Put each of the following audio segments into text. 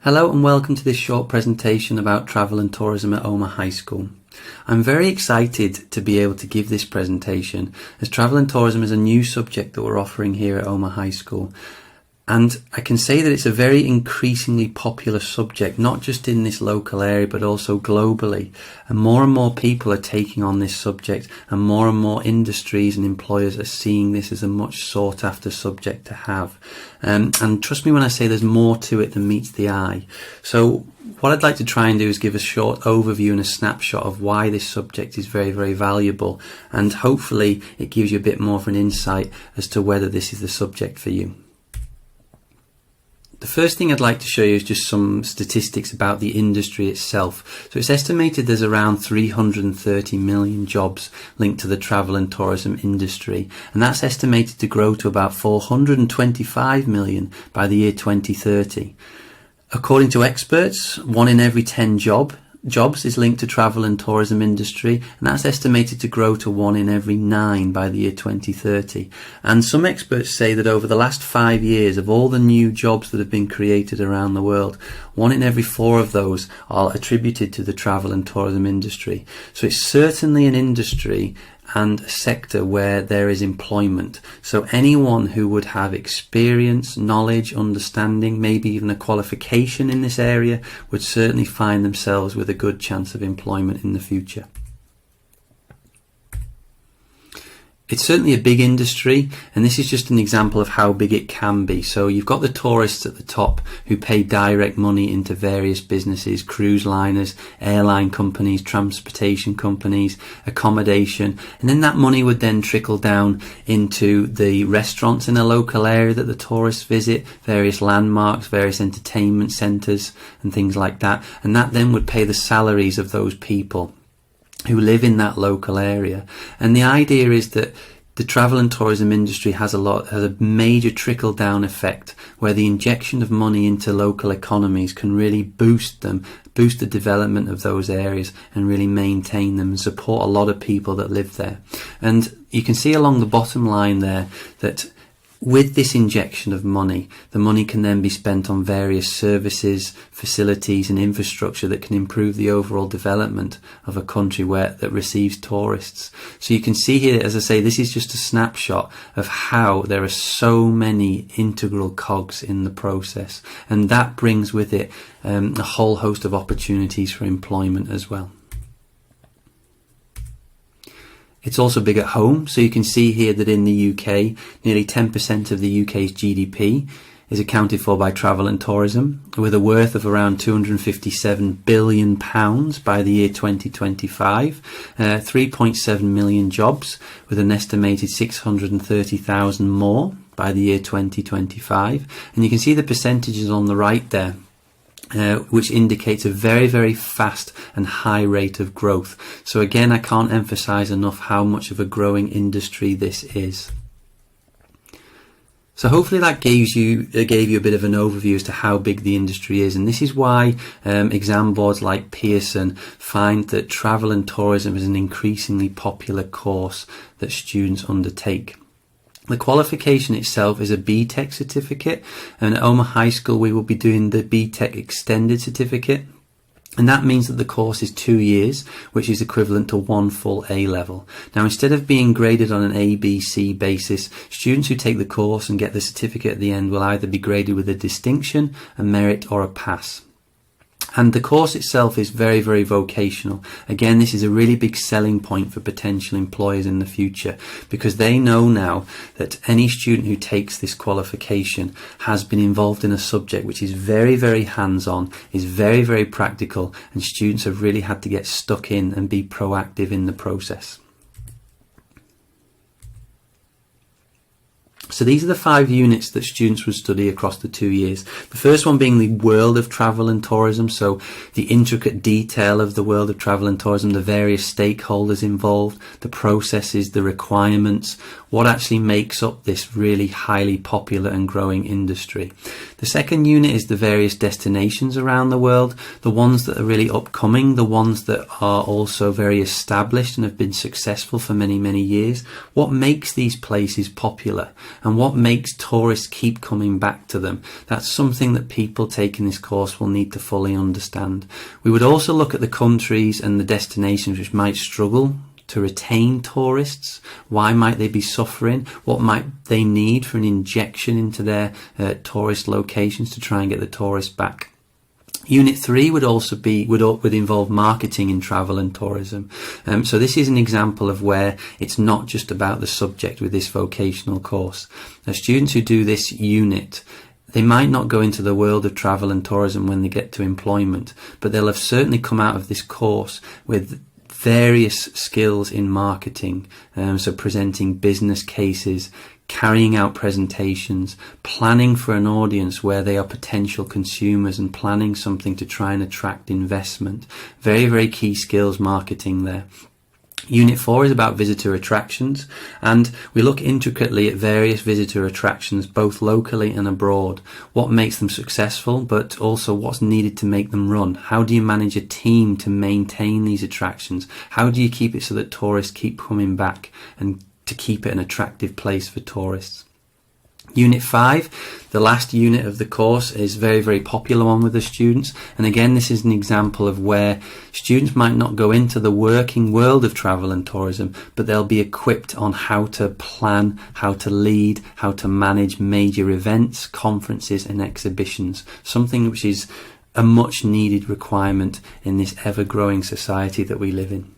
Hello and welcome to this short presentation about travel and tourism at Omagh High School. I'm very excited to be able to give this presentation as travel and tourism is a new subject that we're offering here at Omagh High School. And I can say that it's a very increasingly popular subject, not just in this local area, but also globally. And more people are taking on this subject, and more industries and employers are seeing this as a much sought after subject to have. And trust me when I say there's more to it than meets the eye. So what I'd like to try and do is give a short overview and a snapshot of why this subject is very, very valuable. And hopefully it gives you a bit more of an insight as to whether this is the subject for you. The first thing I'd like to show you is just some statistics about the industry itself. So it's estimated there's around 330 million jobs linked to the travel and tourism industry, and that's estimated to grow to about 425 million by the year 2030. According to experts, 1 in every 10 jobs is linked to travel and tourism industry, and that's estimated to grow to 1 in every 9 by the year 2030. And some experts say that over the last 5 years, of all the new jobs that have been created around the world, 1 in every 4 of those are attributed to the travel and tourism industry. So it's certainly an industry and a sector where there is employment. So anyone who would have experience, knowledge, understanding, maybe even a qualification in this area would certainly find themselves with a good chance of employment in the future. It's certainly a big industry, and this is just an example of how big it can be. So you've got the tourists at the top who pay direct money into various businesses, cruise liners, airline companies, transportation companies, accommodation, and then that money would then trickle down into the restaurants in a local area that the tourists visit, various landmarks, various entertainment centres and things like that, and that then would pay the salaries of those people who live in that local area. And the idea is that the travel and tourism industry has a major trickle down effect where the injection of money into local economies can really boost the development of those areas and really maintain them and support a lot of people that live there. And you can see along the bottom line there that with this injection of money, the money can then be spent on various services, facilities and infrastructure that can improve the overall development of a country that receives tourists. So you can see here, as I say, this is just a snapshot of how there are so many integral cogs in the process, and that brings with it a whole host of opportunities for employment as well. It's also big at home, so you can see here that in the UK, nearly 10% of the UK's GDP is accounted for by travel and tourism, with a worth of around £257 billion by the year 2025, 3.7 million jobs, with an estimated 630,000 more by the year 2025. And you can see the percentages on the right there, which indicates a very, very fast and high rate of growth. So again, I can't emphasize enough how much of a growing industry this is. So hopefully that gave you a bit of an overview as to how big the industry is, and this is why exam boards like Pearson find that travel and tourism is an increasingly popular course that students undertake. The qualification itself is a BTEC certificate, and at Omagh High School we will be doing the BTEC extended certificate, and that means that the course is 2 years, which is equivalent to 1 full A level. Now, instead of being graded on an A, B, C basis, students who take the course and get the certificate at the end will either be graded with a distinction, a merit or a pass. And the course itself is very, very vocational. Again, this is a really big selling point for potential employers in the future, because they know now that any student who takes this qualification has been involved in a subject which is very, very hands-on, is very, very practical, and students have really had to get stuck in and be proactive in the process. So these are the 5 units that students would study across the 2 years. The first one being the world of travel and tourism, so the intricate detail of the world of travel and tourism, the various stakeholders involved, the processes, the requirements, what actually makes up this really highly popular and growing industry. The second unit is the various destinations around the world, the ones that are really upcoming, the ones that are also very established and have been successful for many, many years. What makes these places popular? and what makes tourists keep coming back to them. That's something that people taking this course will need to fully understand. We would also look at the countries and the destinations which might struggle to retain tourists. Why might they be suffering? What might they need for an injection into their tourist locations to try and get the tourists back? Unit 3 would involve marketing in travel and tourism. So this is an example of where it's not just about the subject with this vocational course. The students who do this unit, they might not go into the world of travel and tourism when they get to employment, but they'll have certainly come out of this course with various skills in marketing, so presenting business cases, carrying out presentations, planning for an audience where they are potential consumers and planning something to try and attract investment. Very, very key skills marketing there. Unit 4 is about visitor attractions, and we look intricately at various visitor attractions both locally and abroad. What makes them successful, but also what's needed to make them run. How do you manage a team to maintain these attractions? How do you keep it so that tourists keep coming back and to keep it an attractive place for tourists? Unit 5, the last unit of the course, is a very, very popular one with the students. And again, this is an example of where students might not go into the working world of travel and tourism, but they'll be equipped on how to plan, how to lead, how to manage major events, conferences and exhibitions. Something which is a much needed requirement in this ever-growing society that we live in.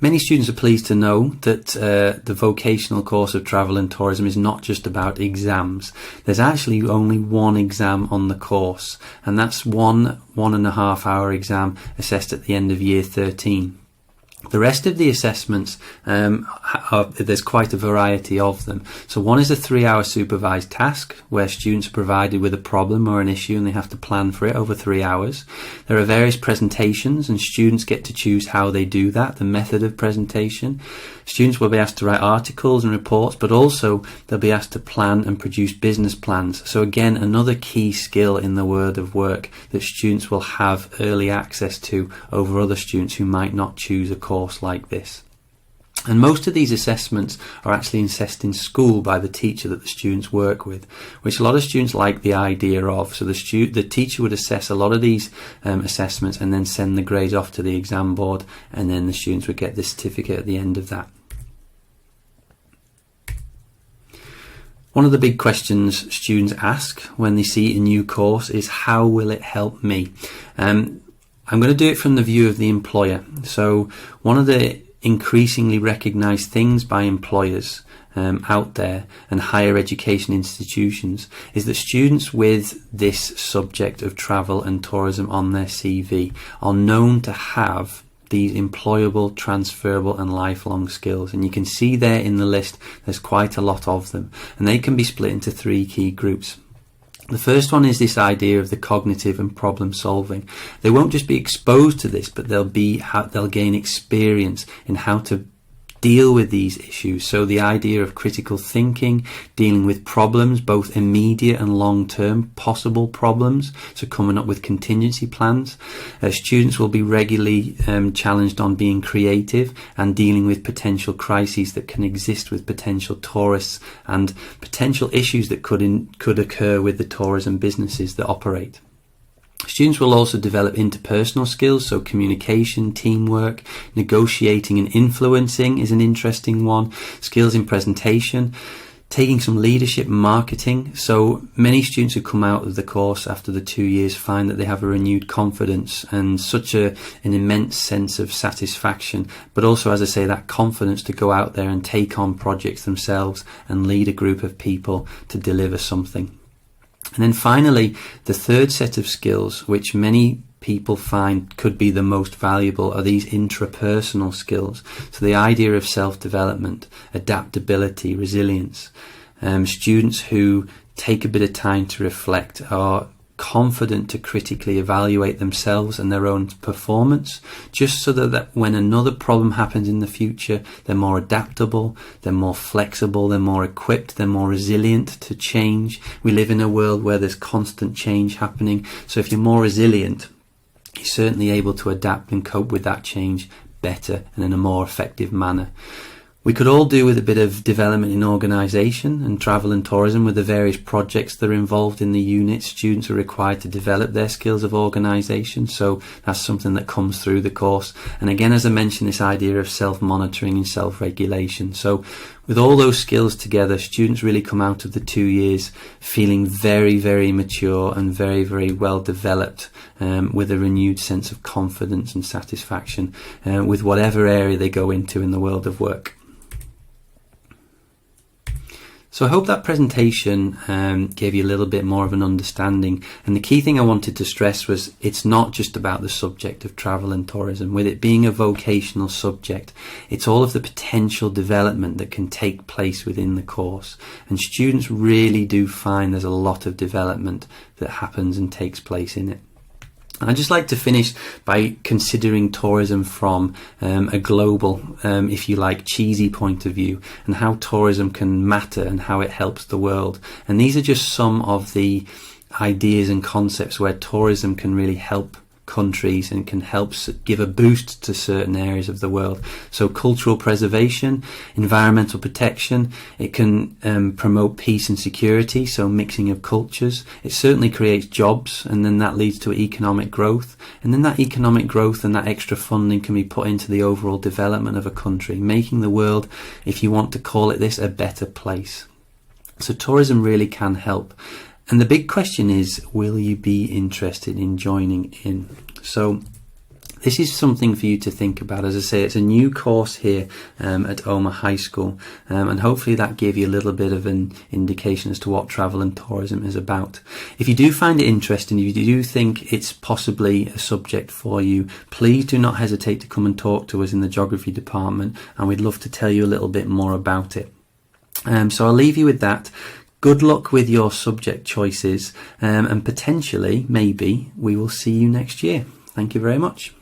Many students are pleased to know that the vocational course of travel and tourism is not just about exams. There's actually only one exam on the course, and that's one 1.5 hour exam assessed at the end of year 13. The rest of the assessments, there's quite a variety of them. So one is a 3-hour supervised task where students are provided with a problem or an issue and they have to plan for it over 3 hours. There are various presentations and students get to choose how they do that, the method of presentation. Students will be asked to write articles and reports, but also they'll be asked to plan and produce business plans. So again, another key skill in the world of work that students will have early access to over other students who might not choose a course like this. And most of these assessments are actually assessed in school by the teacher that the students work with, which a lot of students like the idea of. So the teacher would assess a lot of these assessments and then send the grades off to the exam board, and then the students would get the certificate at the end of that. One of the big questions students ask when they see a new course is, how will it help me? I'm going to do it from the view of the employer. So one of the increasingly recognised things by employers out there and higher education institutions is that students with this subject of travel and tourism on their CV are known to have these employable, transferable and lifelong skills. And you can see there in the list there's quite a lot of them, and they can be split into 3 key groups. The first one is this idea of the cognitive and problem solving. They won't just be exposed to this, but they'll gain experience in how to deal with these issues. So the idea of critical thinking, dealing with problems, both immediate and long-term possible problems, so coming up with contingency plans. Students will be regularly challenged on being creative and dealing with potential crises that can exist with potential tourists and potential issues that could occur with the tourism businesses that operate. Students will also develop interpersonal skills, so communication, teamwork, negotiating and influencing is an interesting one. Skills in presentation, taking some leadership and marketing. So many students who come out of the course after the 2 years find that they have a renewed confidence and such an immense sense of satisfaction, but also, as I say, that confidence to go out there and take on projects themselves and lead a group of people to deliver something. And then finally, the third set of skills, which many people find could be the most valuable, are these intrapersonal skills. So the idea of self-development, adaptability, resilience. Students who take a bit of time to reflect are confident to critically evaluate themselves and their own performance, just so that when another problem happens in the future, they're more adaptable, they're more flexible, they're more equipped, they're more resilient to change. We live in a world where there's constant change happening, so if you're more resilient, you're certainly able to adapt and cope with that change better and in a more effective manner. We could all do with a bit of development in organisation and travel and tourism with the various projects that are involved in the unit. Students are required to develop their skills of organisation, so that's something that comes through the course. And again, as I mentioned, this idea of self-monitoring and self-regulation. So with all those skills together, students really come out of the 2 years feeling very, very mature and very, very well developed, with a renewed sense of confidence and satisfaction with whatever area they go into in the world of work. So I hope that presentation gave you a little bit more of an understanding, and the key thing I wanted to stress was it's not just about the subject of travel and tourism. With it being a vocational subject, it's all of the potential development that can take place within the course, and students really do find there's a lot of development that happens and takes place in it. I'd just like to finish by considering tourism from a global, if you like, cheesy point of view, and how tourism can matter and how it helps the world. And these are just some of the ideas and concepts where tourism can really help countries and can help give a boost to certain areas of the world. So cultural preservation, environmental protection, it can promote peace and security, so mixing of cultures. It certainly creates jobs, and then that leads to economic growth, and then that economic growth and that extra funding can be put into the overall development of a country, making the world, if you want to call it this, a better place. So tourism really can help. And the big question is, will you be interested in joining in? So this is something for you to think about. As I say, it's a new course here at Omagh High School, and hopefully that gave you a little bit of an indication as to what travel and tourism is about. If you do find it interesting, if you do think it's possibly a subject for you, please do not hesitate to come and talk to us in the geography department, and we'd love to tell you a little bit more about it. So I'll leave you with that. Good luck with your subject choices, and potentially, maybe, we will see you next year. Thank you very much.